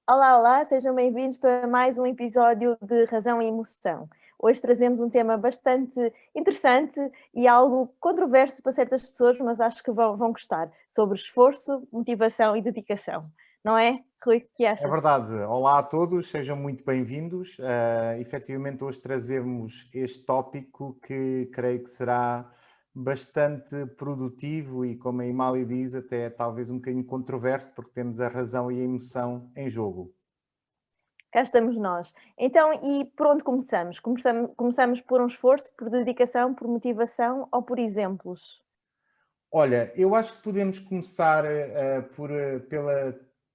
Olá, olá, sejam bem-vindos para mais um episódio de Razão e Emoção. Hoje trazemos um tema bastante interessante e algo controverso para certas pessoas, mas acho que vão gostar, sobre esforço, motivação e dedicação. Não é, Rui? O que É achas? verdade. Olá a todos, sejam muito bem-vindos. Efetivamente, hoje trazemos este tópico que creio que será bastante produtivo e, como a Imália diz, até talvez um bocadinho controverso, porque temos a razão e a emoção em jogo. Cá estamos nós. Então, e por onde começamos? Começamos por um esforço, por dedicação, por motivação ou por exemplos? Olha, eu acho que podemos começar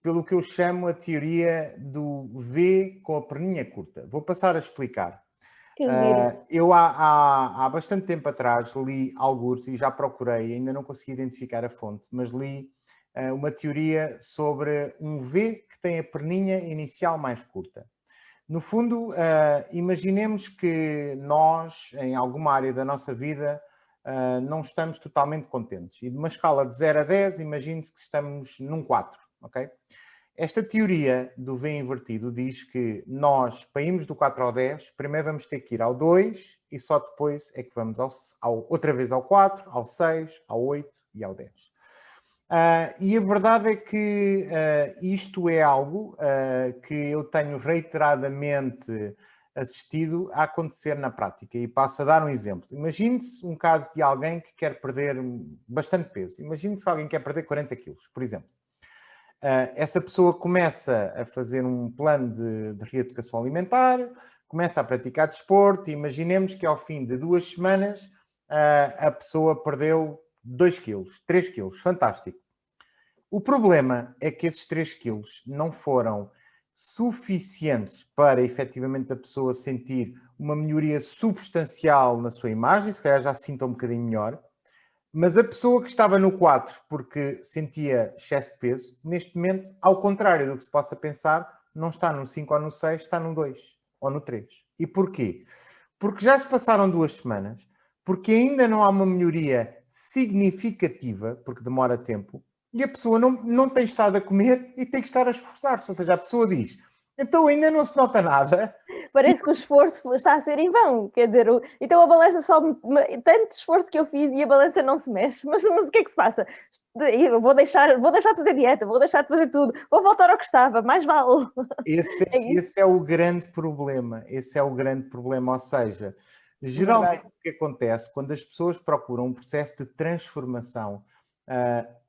pelo que eu chamo a teoria do V com a perninha curta. Vou passar a explicar. Que giro. Eu há bastante tempo atrás li algures e já procurei, ainda não consegui identificar a fonte, mas li uma teoria sobre um V que tem a perninha inicial mais curta. No fundo, imaginemos que nós, em alguma área da nossa vida, não estamos totalmente contentes. E de uma escala de 0 a 10, imagine-se que estamos num 4, ok? Esta teoria do V invertido diz que nós, para irmos do 4 ao 10, primeiro vamos ter que ir ao 2 e só depois é que vamos outra vez ao 4, ao 6, ao 8 e ao 10. E a verdade é que isto é algo que eu tenho reiteradamente assistido a acontecer na prática. E passo a dar um exemplo. Imagine-se um caso de alguém que quer perder bastante peso. Imagine-se alguém que quer perder 40 quilos, por exemplo. Essa pessoa começa a fazer um plano de reeducação alimentar, começa a praticar desporto e imaginemos que ao fim de 2 semanas a pessoa perdeu 2 quilos, 3 quilos, fantástico. O problema é que esses 3 quilos não foram suficientes para efetivamente a pessoa sentir uma melhoria substancial na sua imagem, se calhar já se sinta um bocadinho melhor, mas a pessoa que estava no 4 porque sentia excesso de peso, neste momento, ao contrário do que se possa pensar, não está no 5 ou no 6, está no 2 ou no 3. E porquê? Porque já se passaram 2 semanas, porque ainda não há uma melhoria significativa, porque demora tempo, e a pessoa não tem estado a comer e tem que estar a esforçar-se. Ou seja, a pessoa diz, então ainda não se nota nada. Parece que o esforço está a ser em vão, quer dizer, então a balança só, tanto esforço que eu fiz e a balança não se mexe, mas o que é que se passa? Eu vou deixar de fazer dieta, vou deixar de fazer tudo, vou voltar ao que estava, mais vale. É isso? Esse é o grande problema. Esse é o grande problema. Ou seja, geralmente Verdade. o que acontece quando as pessoas procuram um processo de transformação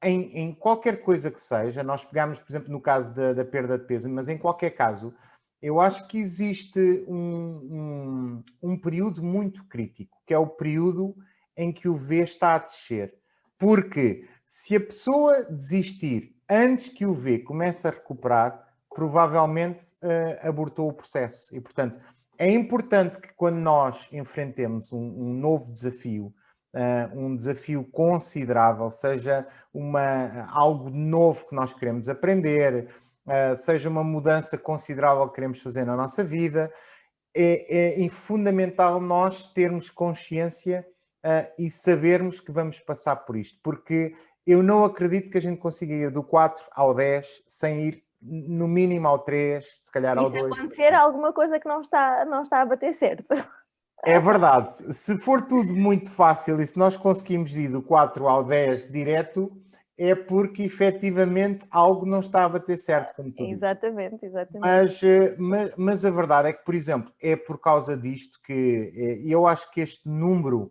em qualquer coisa que seja, nós pegamos, por exemplo, no caso da perda de peso, mas em qualquer caso, eu acho que existe um período muito crítico, que é o período em que o V está a descer. Porque se a pessoa desistir antes que o V comece a recuperar, provavelmente abortou o processo. E, portanto, é importante que quando nós enfrentemos um novo desafio, um desafio considerável, seja algo novo que nós queremos aprender, seja uma mudança considerável que queremos fazer na nossa vida, é fundamental nós termos consciência e sabermos que vamos passar por isto, porque eu não acredito que a gente consiga ir do 4 ao 10 sem ir no mínimo ao 3, se calhar E ao se 2. acontecer alguma coisa que não está a bater certo? É verdade. Se for tudo muito fácil e se nós conseguimos ir do 4 ao 10 direto, é porque efetivamente algo não está a bater certo, como tu dizes. Exatamente, exatamente. Mas a verdade é que, por exemplo, é por causa disto que eu acho que este número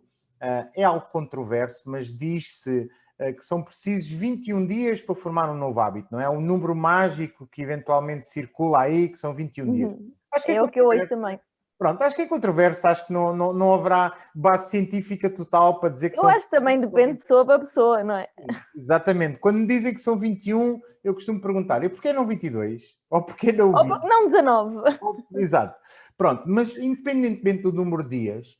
é algo controverso, mas diz-se que são precisos 21 dias para formar um novo hábito, não é? Um número mágico que eventualmente circula aí, que são 21 dias. Uhum. Acho que é É o que eu ouço controverso. também. Pronto, acho que é controverso, acho que não haverá base científica total para dizer que Eu são acho que também depende de pessoa para pessoa, não é? exatamente. Quando me dizem que são 21, eu costumo perguntar, e porquê não 22? Ou porquê não Ou 20? não 19. Exato. Pronto, mas independentemente do número de dias,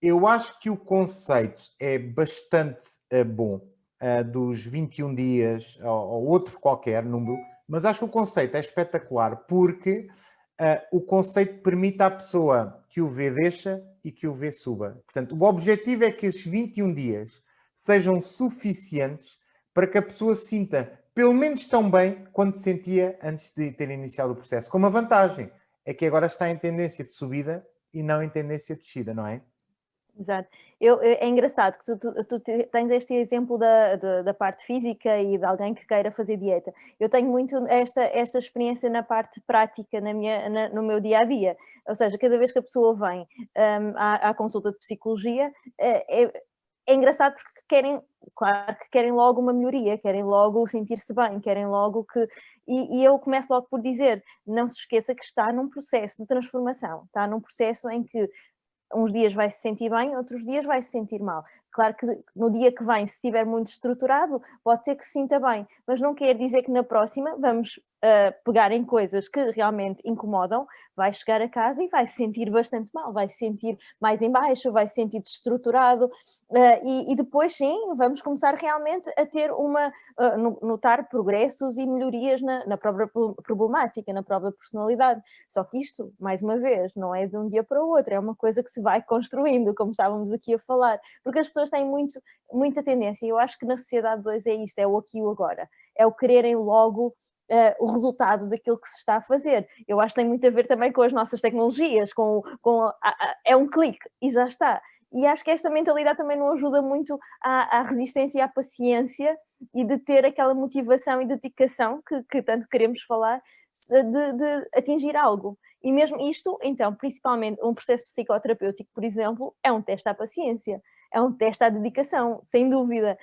eu acho que o conceito é bastante bom, dos 21 dias ou outro qualquer número, mas acho que o conceito é espetacular porque o conceito permite à pessoa que o V deixa e que o V suba. Portanto, o objetivo é que esses 21 dias sejam suficientes para que a pessoa sinta pelo menos tão bem quanto sentia antes de ter iniciado o processo. Com uma vantagem, é que agora está em tendência de subida e não em tendência de descida, não é? Exato. É engraçado que tu tens este exemplo da parte física e de alguém que queira fazer dieta. Eu tenho muito esta experiência na parte prática no meu dia a dia. Ou seja, cada vez que a pessoa vem à consulta de psicologia, é engraçado porque claro que querem logo uma melhoria, querem logo sentir-se bem, querem logo que. E eu começo logo por dizer: não se esqueça que está num processo de transformação, está num processo em que uns dias vai se sentir bem, outros dias vai se sentir mal. Claro que no dia que vem, se estiver muito estruturado, pode ser que se sinta bem, mas não quer dizer que na próxima vamos pegar em coisas que realmente incomodam, vai chegar a casa e vai se sentir bastante mal, vai se sentir mais em baixo, vai se sentir desestruturado, e depois sim, vamos começar realmente a ter notar progressos e melhorias na própria problemática, na própria personalidade. Só que isto, mais uma vez, não é de um dia para o outro, é uma coisa que se vai construindo, como estávamos aqui a falar, porque as pessoas têm muita tendência, e eu acho que na sociedade 2 é isto, é o aqui e o agora, é o quererem logo o resultado daquilo que se está a fazer. Eu acho que tem muito a ver também com as nossas tecnologias, é um clique e já está. E acho que esta mentalidade também não ajuda muito à resistência e à paciência e de ter aquela motivação e dedicação que tanto queremos falar de atingir algo. E mesmo isto, então, principalmente um processo psicoterapêutico, por exemplo, é um teste à paciência, é um teste à dedicação, sem dúvida.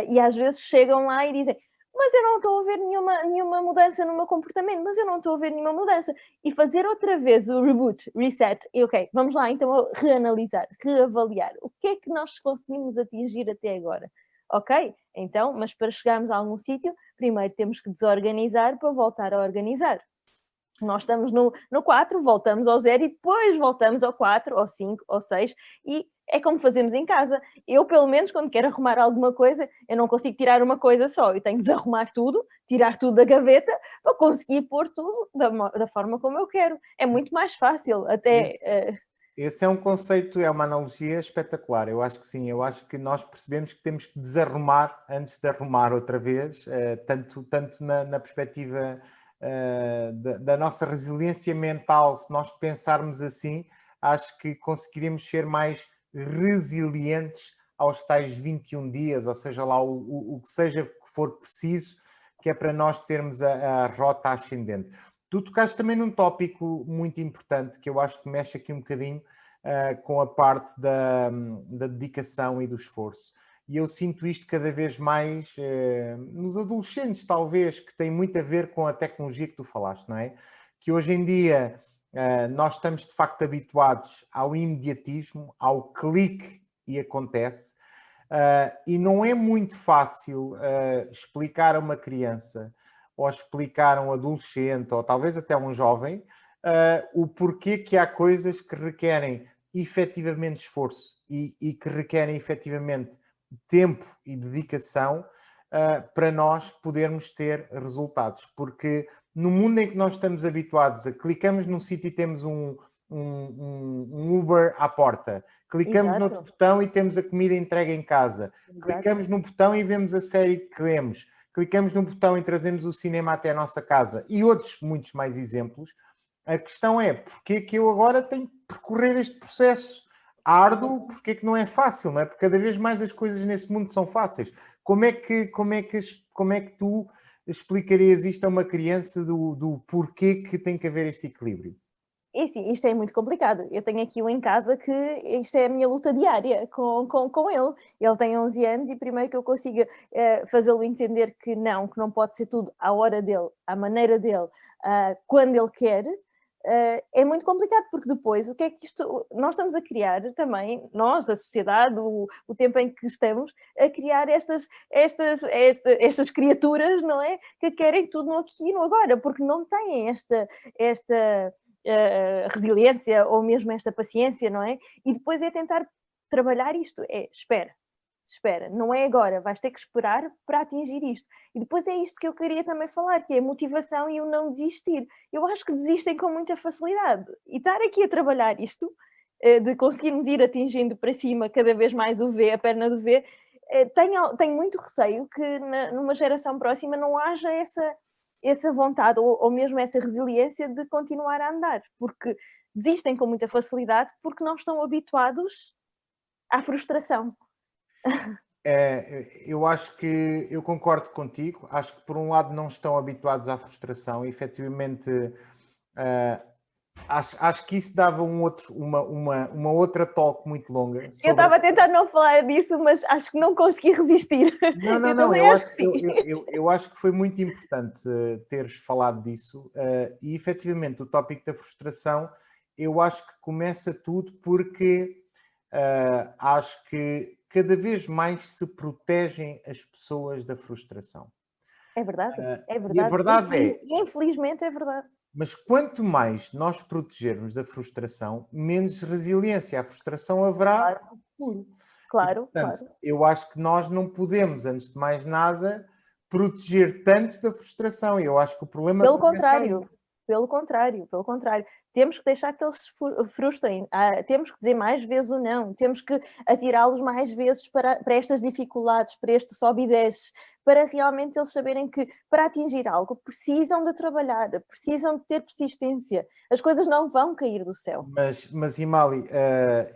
E às vezes chegam lá e dizem: mas eu não estou a ver nenhuma mudança no meu comportamento, mas eu não estou a ver nenhuma mudança. E fazer outra vez o reboot, reset, e ok, vamos lá então reanalisar, reavaliar. O que é que nós conseguimos atingir até agora? Ok, então, mas para chegarmos a algum sítio, primeiro temos que desorganizar para voltar a organizar. Nós estamos no 4, voltamos ao 0 e depois voltamos ao 4, ao 5, ao 6 e é como fazemos em casa. Eu, pelo menos, quando quero arrumar alguma coisa, eu não consigo tirar uma coisa só. Eu tenho de arrumar tudo, tirar tudo da gaveta para conseguir pôr tudo da forma como eu quero. É muito mais fácil até... Esse é um conceito, é uma analogia espetacular. Eu acho que sim, eu acho que nós percebemos que temos que desarrumar antes de arrumar outra vez, tanto na perspectiva da nossa resiliência mental. Se nós pensarmos assim, acho que conseguiríamos ser mais resilientes aos tais 21 dias, ou seja lá o que seja que for preciso, que é para nós termos a rota ascendente. Tu tocaste também num tópico muito importante, que eu acho que mexe aqui um bocadinho com a parte da dedicação e do esforço. E eu sinto isto cada vez mais nos adolescentes, talvez, que tem muito a ver com a tecnologia que tu falaste, não é? Que hoje em dia nós estamos de facto habituados ao imediatismo, ao clique e acontece, e não é muito fácil explicar a uma criança ou explicar a um adolescente ou talvez até a um jovem o porquê que há coisas que requerem efetivamente esforço e que requerem efetivamente tempo e dedicação para nós podermos ter resultados. Porque no mundo em que nós estamos habituados a clicamos num sítio e temos um Uber à porta, clicamos noutro botão e temos a comida entregue em casa, clicamos num botão e vemos a série que queremos, clicamos num botão e trazemos o cinema até a nossa casa e outros muitos mais exemplos. A questão é, porque é que eu agora tenho que percorrer este processo árduo, porque é que não é fácil, não é? Porque cada vez mais as coisas nesse mundo são fáceis. Como é que tu explicarias isto a uma criança do porquê que tem que haver este equilíbrio? E sim, isto é muito complicado. Eu tenho aqui um em casa que isto é a minha luta diária com ele. Ele tem 11 anos e primeiro que eu consiga fazê-lo entender que não pode ser tudo à hora dele, à maneira dele, quando ele quer, é muito complicado, porque depois o que é que nós estamos a criar também, nós, a sociedade, o tempo em que estamos, a criar estas criaturas, não é? Que querem tudo no aqui e no agora, porque não têm esta resiliência ou mesmo esta paciência, não é? E depois é tentar trabalhar isto, espera, não é agora, vais ter que esperar para atingir isto. E depois é isto que eu queria também falar, que é a motivação e o não desistir. Eu acho que desistem com muita facilidade. E estar aqui a trabalhar isto, de conseguirmos ir atingindo para cima cada vez mais o V, a perna do V, tenho muito receio que numa geração próxima não haja essa vontade ou mesmo essa resiliência de continuar a andar, porque desistem com muita facilidade porque não estão habituados à frustração. Eu acho que eu concordo contigo. Acho que, por um lado, não estão habituados à frustração. E, efetivamente, acho que isso dava uma outra talk muito longa. Eu estava a tentar não falar disso, mas acho que não consegui resistir. Não, Eu não, também acho que sim. eu acho que foi muito importante teres falado disso. E, efetivamente, o tópico da frustração, eu acho que começa tudo porque acho que cada vez mais se protegem as pessoas da frustração. É verdade, é E a verdade. verdade é, E infelizmente é verdade. mas quanto mais nós protegermos da frustração, menos resiliência à frustração haverá Claro, no futuro. E, claro, portanto, claro. eu acho que nós não podemos, antes de mais nada, proteger tanto da frustração. E eu acho que o problema Pelo começa aí. contrário, pelo contrário, pelo contrário. Temos que deixar que eles se frustrem, temos que dizer mais vezes o não, temos que atirá-los mais vezes para estas dificuldades, para este sobe e desce, para realmente eles saberem que para atingir algo precisam de trabalhar, precisam de ter persistência. As coisas não vão cair do céu. Mas Imali,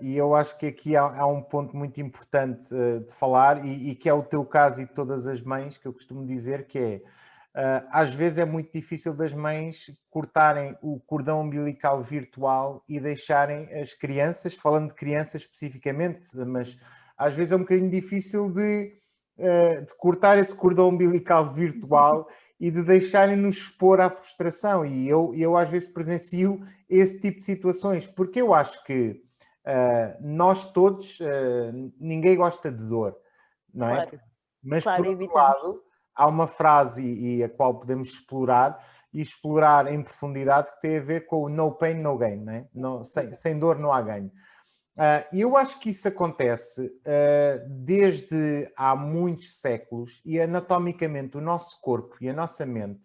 e eu acho que aqui há um ponto muito importante de falar, e que é o teu caso e de todas as mães, que eu costumo dizer, que é, às vezes é muito difícil das mães cortarem o cordão umbilical virtual e deixarem as crianças, falando de crianças especificamente, mas às vezes é um bocadinho difícil de cortar esse cordão umbilical virtual e de deixarem-nos expor à frustração. E eu às vezes presencio esse tipo de situações, porque eu acho que nós todos, ninguém gosta de dor, não é? Claro, Mas, por claro, outro evitamos. lado, há uma frase e a qual podemos explorar, e explorar em profundidade, que tem a ver com o no pain, no gain, não é? Não, sem dor não há ganho. E eu acho que isso acontece desde há muitos séculos, e anatomicamente o nosso corpo e a nossa mente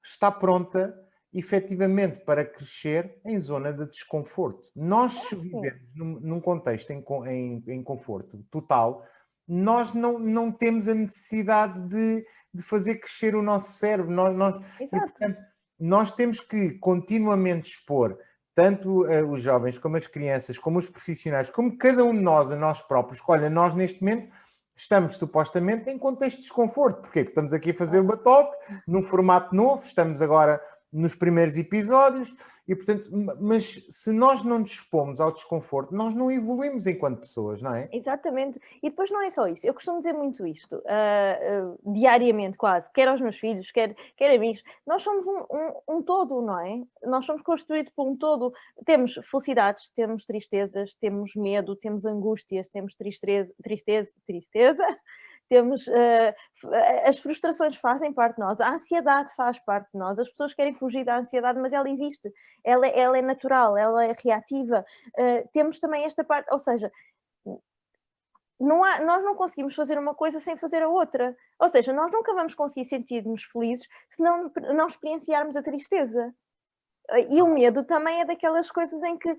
está pronta efetivamente para crescer em zona de desconforto. Nós, se Sim, vivemos num contexto em conforto total, nós não temos a necessidade de fazer crescer o nosso cérebro. E, exato. portanto, nós temos que continuamente expor tanto os jovens como as crianças, como os profissionais, como cada um de nós, a nós próprios. Olha, nós neste momento estamos supostamente em contexto de desconforto. Porquê? Porque estamos aqui a fazer uma talk num formato novo, estamos agora nos primeiros episódios, e portanto, mas se nós não nos expomos ao desconforto, nós não evoluímos enquanto pessoas, não é? Exatamente. E depois não é só isso. Eu costumo dizer muito isto, diariamente quase, quer aos meus filhos, quer amigos. Nós somos um todo, não é? Nós somos constituídos por um todo. Temos felicidades, temos tristezas, temos medo, temos angústias, temos tristeza, temos as frustrações fazem parte de nós, a ansiedade faz parte de nós. As pessoas querem fugir da ansiedade, mas ela existe, ela é natural, ela é reativa. Temos também esta parte, ou seja, nós não conseguimos fazer uma coisa sem fazer a outra. Ou seja, nós nunca vamos conseguir sentir-nos felizes se não experienciarmos a tristeza. E o medo também é daquelas coisas em que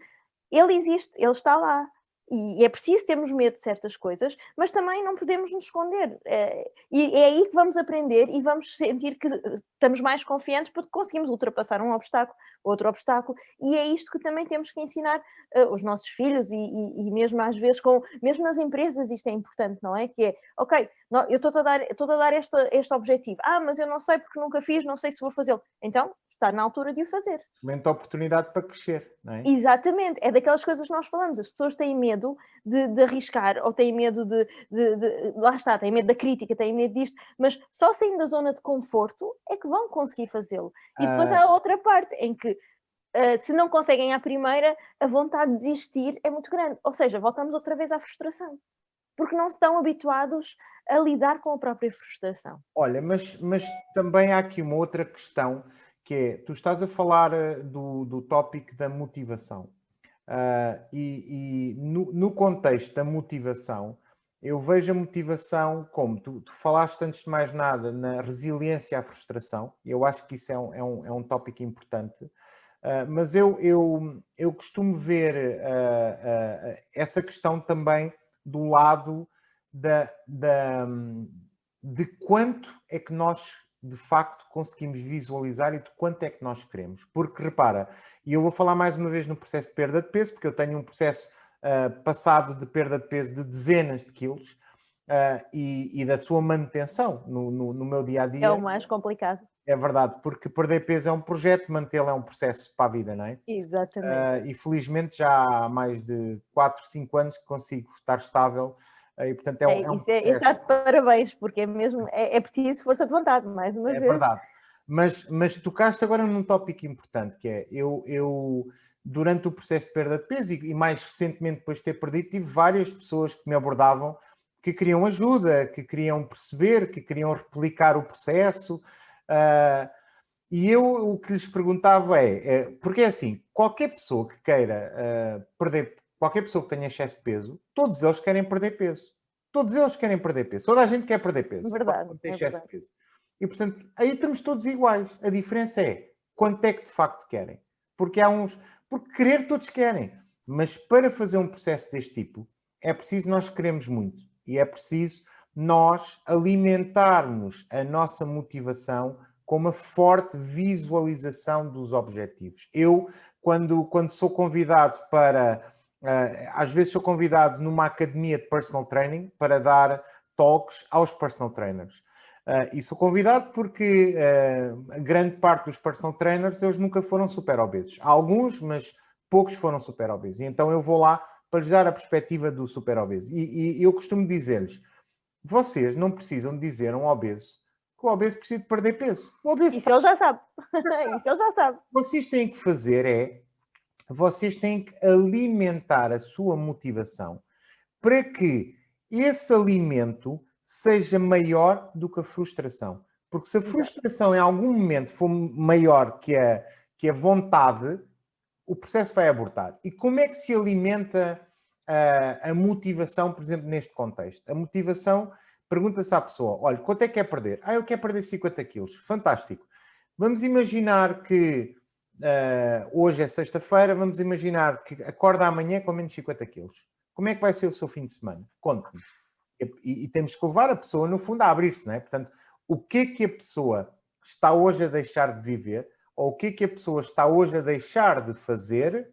ele existe, ele está lá. E é preciso termos medo de certas coisas, mas também não podemos nos esconder. E é aí que vamos aprender e vamos sentir que estamos mais confiantes porque conseguimos ultrapassar um obstáculo, outro obstáculo. E é isto que também temos que ensinar os nossos filhos e mesmo às vezes, mesmo nas empresas, isto é importante, não é? Que é, ok, eu estou a dar este objetivo. Mas eu não sei porque nunca fiz, não sei se vou fazê-lo. Então, está na altura de o fazer. Excelente oportunidade para crescer, não é? Exatamente, é daquelas coisas que nós falamos, as pessoas têm medo de arriscar ou têm medo lá está, têm medo da crítica, têm medo disto, mas só saindo da zona de conforto é que vão conseguir fazê-lo. E depois há Ah, a outra parte em que se não conseguem à primeira, a vontade de desistir é muito grande, ou seja, voltamos outra vez à frustração, porque não estão habituados a lidar com a própria frustração. Olha, mas também há aqui uma outra questão, que é, tu estás a falar do tópico da motivação. E no contexto da motivação, eu vejo a motivação como, tu falaste antes de mais nada na resiliência à frustração, e eu acho que isso é um tópico importante, mas eu costumo ver essa questão também do lado de quanto é que nós, de facto, conseguimos visualizar e de quanto é que nós queremos. Porque, repara, e eu vou falar mais uma vez no processo de perda de peso, porque eu tenho um processo passado de perda de peso de dezenas de quilos e da sua manutenção no meu dia-a-dia. É o mais complicado. É verdade, porque perder peso é um projeto, mantê-lo é um processo para a vida, não é? Exatamente. E felizmente já há mais de 4, 5 anos que consigo estar estável e portanto é um processo. Está de parabéns, porque é mesmo, é preciso força de vontade, mais uma vez. É verdade. Mas tocaste agora num tópico importante, que é, eu durante o processo de perda de peso e mais recentemente depois de ter perdido, tive várias pessoas que me abordavam que queriam ajuda, que queriam perceber, que queriam replicar o processo. E eu o que lhes perguntava porque é assim, qualquer pessoa que queira perder, qualquer pessoa que tenha excesso de peso, todos eles querem perder peso. Todos eles querem perder peso. Toda a gente quer perder peso. Verdade, quando tem é excesso verdade. de peso. E, portanto, aí estamos todos iguais. A diferença é quanto é que de facto querem. Porque há uns... Porque querer todos querem. Mas para fazer um processo deste tipo, é preciso nós queremos muito. E é preciso nós alimentarmos a nossa motivação com uma forte visualização dos objetivos. Eu, quando sou convidado para... às vezes sou convidado numa academia de personal training para dar talks aos personal trainers. E sou convidado porque a grande parte dos personal trainers eles nunca foram super obesos. Há alguns, mas poucos foram super obesos. E então eu vou lá para lhes dar a perspectiva do super obeso. E eu costumo dizer-lhes, vocês não precisam dizer a um obeso que o obeso precisa de perder peso. O obeso Isso ele já sabe. Isso ele já sabe. O que vocês têm que fazer vocês têm que alimentar a sua motivação para que esse alimento seja maior do que a frustração. Porque se a frustração em algum momento for maior que a vontade, o processo vai abortar. E como é que se alimenta a motivação, por exemplo, neste contexto? A motivação, pergunta-se à pessoa, olha, quanto é que quer perder? Eu quero perder 50 quilos. Fantástico. Vamos imaginar que hoje é sexta-feira, vamos imaginar que acorda amanhã com menos 50 quilos. Como é que vai ser o seu fim de semana? Conte-me. E temos que levar a pessoa, no fundo, a abrir-se, não é? Portanto, o que é que a pessoa está hoje a deixar de viver ou o que é que a pessoa está hoje a deixar de fazer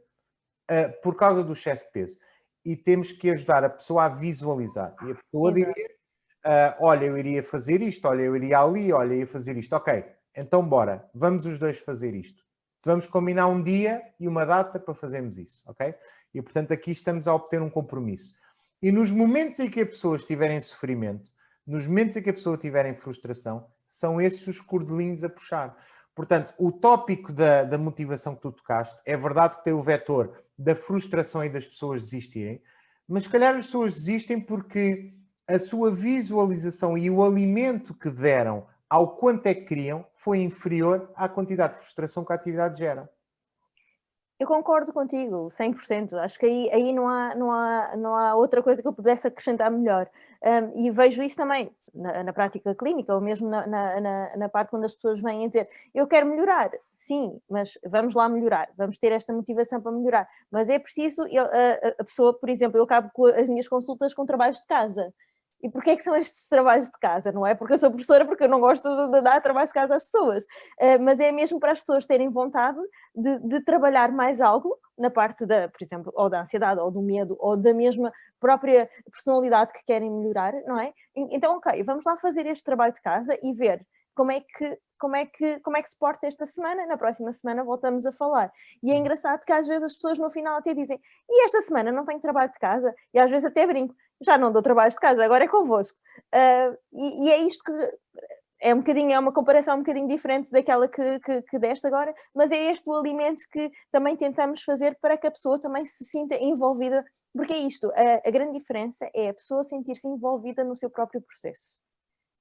por causa do excesso de peso? E temos que ajudar a pessoa a visualizar. E a pessoa diria, olha, eu iria fazer isto, olha, eu iria ali, olha, eu ia fazer isto. Ok, então bora, vamos os dois fazer isto. Vamos combinar um dia e uma data para fazermos isso, ok? E, portanto, aqui estamos a obter um compromisso. E nos momentos em que a pessoa estiver em sofrimento, nos momentos em que a pessoa estiver em frustração, são esses os cordelinhos a puxar. Portanto, o tópico da motivação que tu tocaste, é verdade que tem o vetor da frustração e das pessoas desistirem, mas se calhar as pessoas desistem porque a sua visualização e o alimento que deram ao quanto é que queriam foi inferior à quantidade de frustração que a atividade gera. Eu concordo contigo, 100%. Acho que aí não há outra coisa que eu pudesse acrescentar melhor. E vejo isso também na prática clínica, ou mesmo na parte quando as pessoas vêm a dizer eu quero melhorar. Sim, mas vamos lá melhorar. Vamos ter esta motivação para melhorar. Mas é preciso, a pessoa, por exemplo, eu acabo com as minhas consultas com trabalhos de casa. E porquê é que são estes trabalhos de casa? Não é porque eu sou professora, porque eu não gosto de dar trabalhos de casa às pessoas. Mas é mesmo para as pessoas terem vontade de trabalhar mais algo na parte por exemplo, ou da ansiedade, ou do medo, ou da mesma própria personalidade que querem melhorar, não é? Então, ok, vamos lá fazer este trabalho de casa e ver como é que se porta esta semana. Na próxima semana voltamos a falar. E é engraçado que às vezes as pessoas no final até dizem e esta semana não tenho trabalho de casa? E às vezes até brinco, já não dou trabalho de casa, agora é convosco. E é isto que é uma comparação um bocadinho diferente daquela que deste agora, mas é este o alimento que também tentamos fazer para que a pessoa também se sinta envolvida, porque é isto, a grande diferença é a pessoa sentir-se envolvida no seu próprio processo.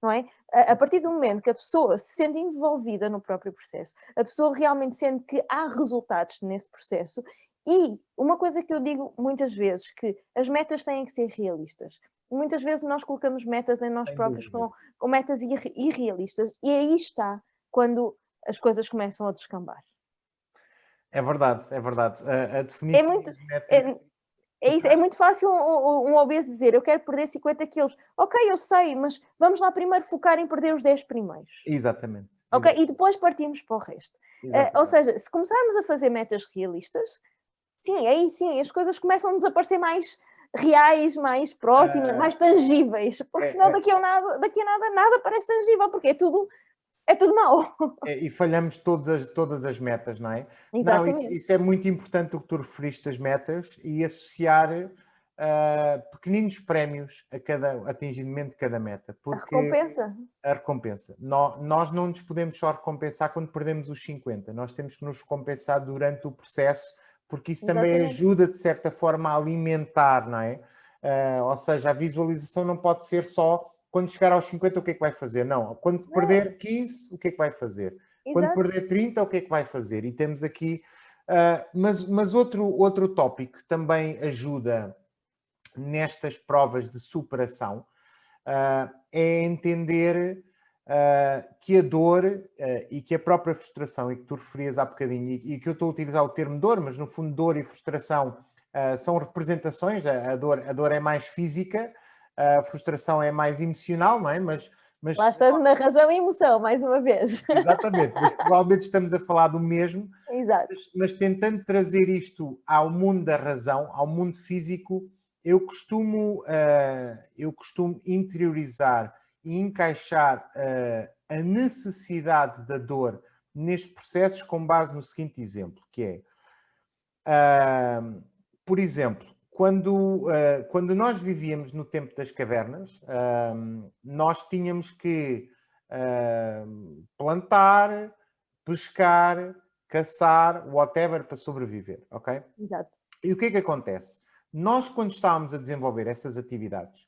Não é? A partir do momento que a pessoa se sente envolvida no próprio processo, a pessoa realmente sente que há resultados nesse processo. E uma coisa que eu digo muitas vezes, que as metas têm que ser realistas. Muitas vezes nós colocamos metas em nós próprios com metas irrealistas, e aí está quando as coisas começam a descambar. É verdade, é verdade. A definição de metas... É isso, é muito fácil um obeso dizer, eu quero perder 50 quilos. Ok, eu sei, mas vamos lá primeiro focar em perder os 10 primeiros. Exatamente. Ok? E depois partimos para o resto. Ou Exatamente. seja, se começarmos a fazer metas realistas, sim, aí sim, as coisas começam-nos a parecer mais reais, mais próximas, mais tangíveis. Porque senão É, daqui a nada, nada parece tangível, porque é tudo mau. e falhamos todas as metas, não é? Não, isso, Exatamente. isso é muito importante o que tu referiste as metas e associar pequeninos prémios a cada atingimento de cada meta, A porque recompensa. a recompensa. Nós não nos podemos só recompensar quando perdemos os 50, nós temos que nos recompensar durante o processo, porque isso também Exatamente. ajuda, de certa forma, a alimentar, não é? Ou seja, a visualização não pode ser só quando chegar aos 50, o que é que vai fazer? Não, quando Não, perder 15, o que é que vai fazer? Quando exato. perder 30, o que é que vai fazer? E temos aqui. Mas outro tópico que também ajuda nestas provas de superação é entender que a dor e que a própria frustração, e que tu referias há bocadinho, e que eu estou a utilizar o termo dor, mas no fundo dor e frustração são representações, a dor é mais física, a frustração é mais emocional, não é? Lá Mas estamos na razão e emoção, mais uma vez. exatamente, mas provavelmente estamos a falar do mesmo, Exato. mas tentando trazer isto ao mundo da razão, ao mundo físico, eu costumo interiorizar e encaixar a necessidade da dor nestes processos com base no seguinte exemplo, que é, por exemplo, quando nós vivíamos no tempo das cavernas, nós tínhamos que plantar, pescar, caçar, whatever, para sobreviver, ok? Exato. E o que é que acontece? Nós, quando estávamos a desenvolver essas atividades,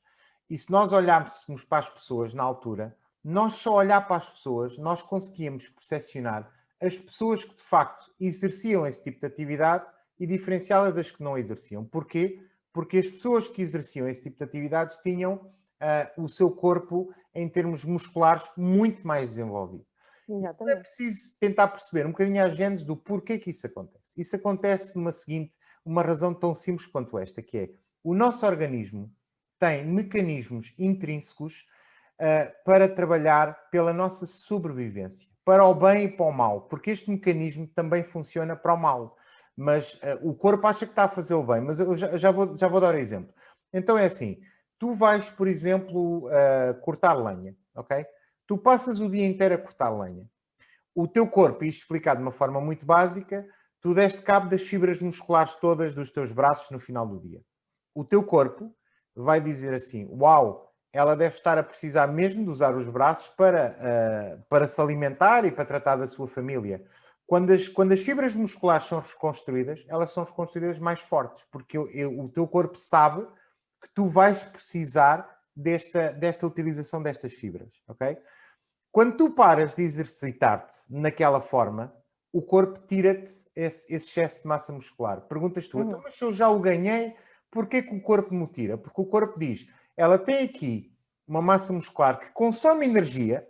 e se nós olhássemos para as pessoas na altura, nós só olhar para as pessoas, nós conseguíamos percepcionar as pessoas que de facto exerciam esse tipo de atividade e diferenciá-las das que não exerciam. Porquê? Porque as pessoas que exerciam esse tipo de atividades tinham o seu corpo, em termos musculares, muito mais desenvolvido. É Exatamente. preciso tentar perceber um bocadinho a gênese do porquê que isso acontece. Isso acontece uma razão tão simples quanto esta, que é o nosso organismo tem mecanismos intrínsecos para trabalhar pela nossa sobrevivência, para o bem e para o mal, porque este mecanismo também funciona para o mal. Mas o corpo acha que está a fazer o bem, mas eu já vou dar um exemplo. Então é assim, tu vais, por exemplo, cortar lenha, ok? Tu passas o dia inteiro a cortar lenha. O teu corpo, isto explicado de uma forma muito básica, tu deste cabo das fibras musculares todas dos teus braços no final do dia. O teu corpo vai dizer assim: uau, ela deve estar a precisar mesmo de usar os braços para se alimentar e para tratar da sua família. Quando as fibras musculares são reconstruídas, elas são reconstruídas mais fortes, porque o teu corpo sabe que tu vais precisar desta utilização destas fibras, ok? Quando tu paras de exercitar-te naquela forma, o corpo tira-te esse excesso de massa muscular. Perguntas tu, então, Uhum. mas se eu já o ganhei, porquê que o corpo me tira? Porque o corpo diz, ela tem aqui uma massa muscular que consome energia,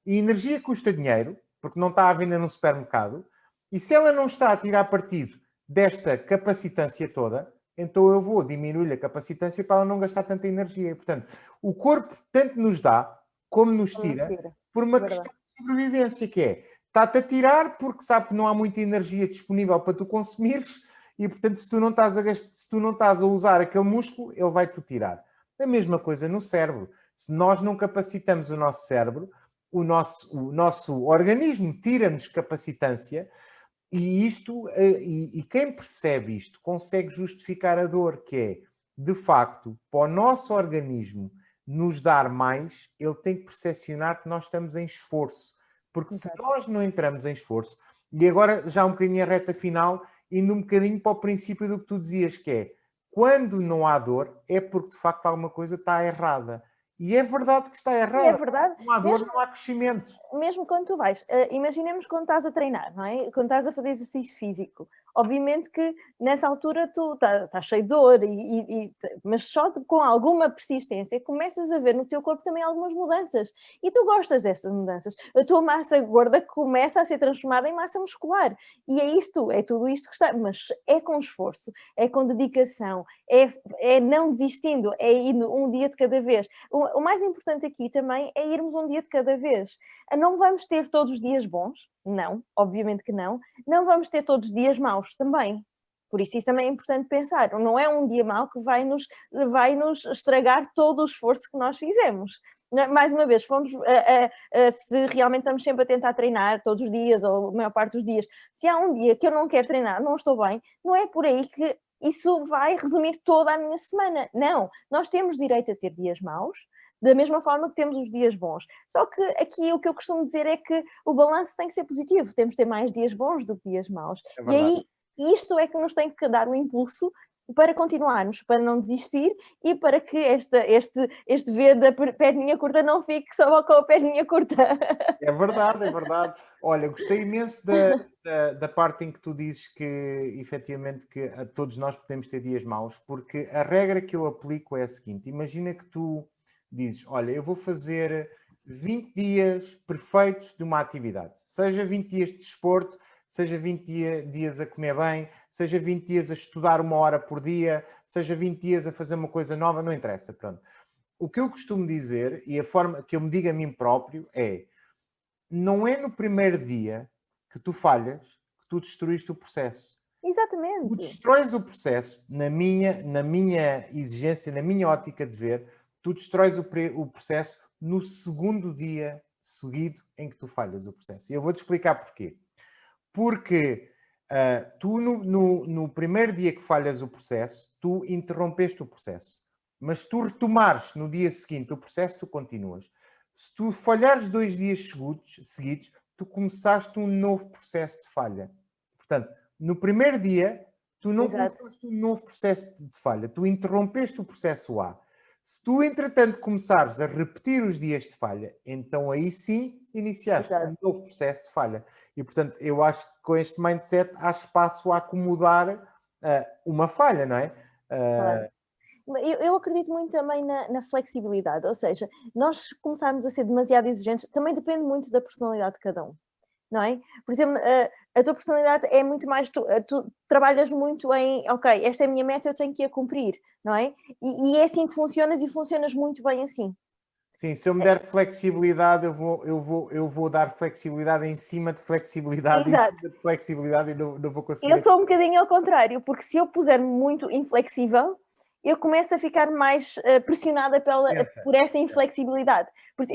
e energia custa dinheiro, porque não está à venda num supermercado, e se ela não está a tirar partido desta capacitância toda, então eu vou diminuir a capacitância para ela não gastar tanta energia. E, portanto, o corpo tanto nos dá como nos Como nos tira tira. por uma Verdade. questão de sobrevivência, que é, está-te a tirar porque sabe que não há muita energia disponível para tu consumires e, portanto, se tu não estás a usar aquele músculo, ele vai-te tirar. A mesma coisa no cérebro. Se nós não capacitamos o nosso cérebro, o nosso organismo tira-nos capacitância e quem percebe isto consegue justificar a dor, que é, de facto, para o nosso organismo nos dar mais, ele tem que percepcionar que nós estamos em esforço. Porque se Exato. nós não entramos em esforço, e agora já um bocadinho a reta final, indo um bocadinho para o princípio do que tu dizias, que é, quando não há dor, é porque de facto alguma coisa está errada. E é verdade que está E é errada. verdade. Não há dor, Mesmo, não há crescimento. mesmo quando tu vais, imaginemos quando estás a treinar, não é? Quando estás a fazer exercício físico. Obviamente que nessa altura tu estás cheio de dor, mas só com alguma persistência começas a ver no teu corpo também algumas mudanças. E tu gostas destas mudanças. A tua massa gorda começa a ser transformada em massa muscular. E é tudo isto que está. Mas é com esforço, é com dedicação, é não desistindo, é ir um dia de cada vez. O mais importante aqui também é irmos um dia de cada vez. Não vamos ter todos os dias bons, não, obviamente que não. Não vamos ter todos os dias maus também. Por isso também é importante pensar. Não é um dia mau que vai nos estragar todo o esforço que nós fizemos. Mais uma vez, se realmente estamos sempre a tentar treinar todos os dias, ou a maior parte dos dias, se há um dia que eu não quero treinar, não estou bem, não é por aí que isso vai resumir toda a minha semana. Não, nós temos direito a ter dias maus, da mesma forma que temos os dias bons. Só que aqui o que eu costumo dizer é que o balanço tem que ser positivo, temos de ter mais dias bons do que dias maus. E aí isto é que nos tem que dar o impulso para continuarmos, para não desistir e para que este V da perninha curta não fique só com a perninha curta. É verdade, é verdade. Olha, gostei imenso da parte em que tu dizes que, efetivamente, que todos nós podemos ter dias maus, porque a regra que eu aplico é a seguinte: imagina que tu dizes, olha, eu vou fazer 20 dias perfeitos de uma atividade, seja 20 dias de desporto, seja 20 dias a comer bem, seja 20 dias a estudar 1 hora por dia, seja 20 dias a fazer uma coisa nova, não interessa, pronto. O que eu costumo dizer, e a forma que eu me digo a mim próprio, é: não é no primeiro dia que tu falhas que tu destruíste o processo. Exatamente. Tu destróis o processo, na minha exigência, na minha ótica de ver, tu destróis o processo no segundo dia seguido em que tu falhas o processo. E eu vou-te explicar porquê. Porque tu, no primeiro dia que falhas o processo, tu interrompeste o processo. Mas se tu retomares no dia seguinte o processo, tu continuas. Se tu falhares 2 dias seguidos, tu começaste um novo processo de falha. Portanto, no primeiro dia, tu não começaste um novo processo de falha. Tu interrompeste o processo A. Se tu, entretanto, começares a repetir os dias de falha, então aí sim iniciaste um novo processo de falha. E, portanto, eu acho que com este mindset há espaço a acomodar uma falha, não é? Claro. Eu acredito muito também na flexibilidade, ou seja, nós começarmos a ser demasiado exigentes, também depende muito da personalidade de cada um, não é? Por exemplo, a tua personalidade é muito mais, tu trabalhas muito em, ok, esta é a minha meta, eu tenho que a cumprir, não é? E é assim que funcionas e funcionas muito bem assim. Sim, se eu me der flexibilidade, eu vou dar flexibilidade em cima de flexibilidade, Exato. em cima de flexibilidade, e não vou conseguir. Eu sou um bocadinho ao contrário, porque se eu puser-me muito inflexível, eu começo a ficar mais pressionada por essa inflexibilidade. Por isso,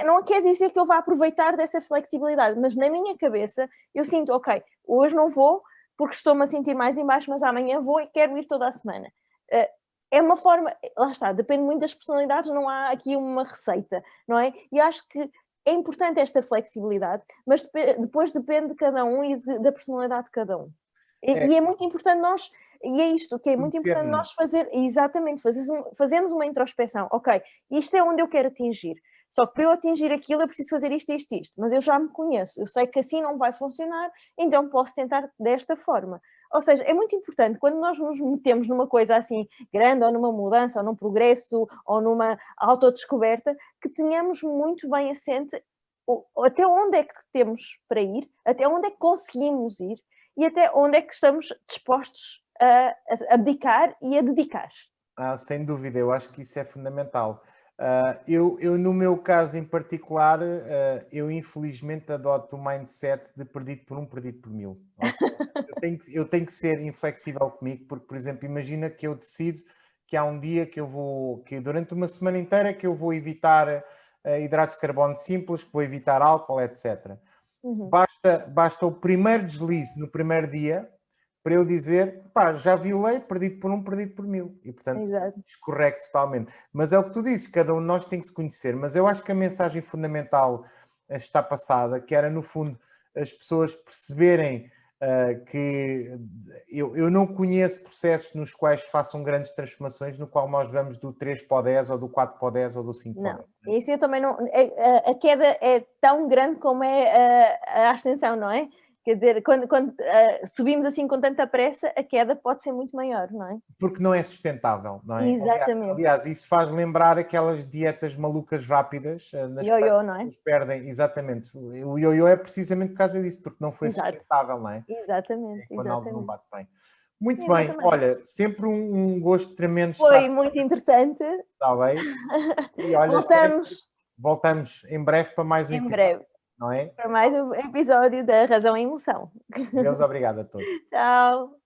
não quer dizer que eu vá aproveitar dessa flexibilidade, mas na minha cabeça eu sinto, ok, hoje não vou porque estou-me a sentir mais em baixo, mas amanhã vou e quero ir toda a semana. É uma forma, lá está, depende muito das personalidades, não há aqui uma receita, não é? E acho que é importante esta flexibilidade, mas depois depende de cada um e da personalidade de cada um. E é muito importante nós, e é isto que é muito importante nós fazermos uma introspeção. Ok, isto é onde eu quero atingir. Só que para eu atingir aquilo eu preciso fazer isto, isto, isto. Mas eu já me conheço, eu sei que assim não vai funcionar, então posso tentar desta forma. Ou seja, é muito importante quando nós nos metemos numa coisa assim grande, ou numa mudança, ou num progresso, ou numa autodescoberta, que tenhamos muito bem assente até onde é que temos para ir, até onde é que conseguimos ir, e até onde é que estamos dispostos a abdicar e a dedicar. Sem dúvida, eu acho que isso é fundamental. Eu, no meu caso em particular, eu infelizmente adoto o mindset de perdido por 1, perdido por 1000. Ou seja, eu tenho que ser inflexível comigo, porque, por exemplo, imagina que eu decido que há um dia que durante uma semana inteira que eu vou evitar hidratos de carbono simples, que vou evitar álcool, etc. Uhum. Basta o primeiro deslize no primeiro dia para eu dizer, pá, já violei, perdido por 1, perdido por 1000. E, portanto, escorrego totalmente. Mas é o que tu dizes, cada um de nós tem que se conhecer. Mas eu acho que a mensagem fundamental está passada, que era, no fundo, as pessoas perceberem que eu não conheço processos nos quais façam grandes transformações, no qual nós vamos do 3 para o 10, ou do 4 para o 10, ou do 5 para o 10. Não, isso eu também não... A queda é tão grande como é a ascensão, não é? Quer dizer, quando subimos assim com tanta pressa, a queda pode ser muito maior, não é? Porque não é sustentável, não é? Exatamente. Aliás, isso faz lembrar aquelas dietas malucas rápidas, nas quais Ioiô, as não é? pessoas perdem, exatamente. O ioiô é precisamente por causa disso, porque não foi Exato. sustentável, não é? Exatamente, Quando algo não exatamente. bate bem. Muito bem, Exatamente. olha, sempre um gosto tremendo estar. Foi muito interessante. Está bem? E olha, voltamos em breve para mais um Em episódio, breve não é? para mais um episódio da Razão e Emoção. Deus obrigado a todos. Tchau.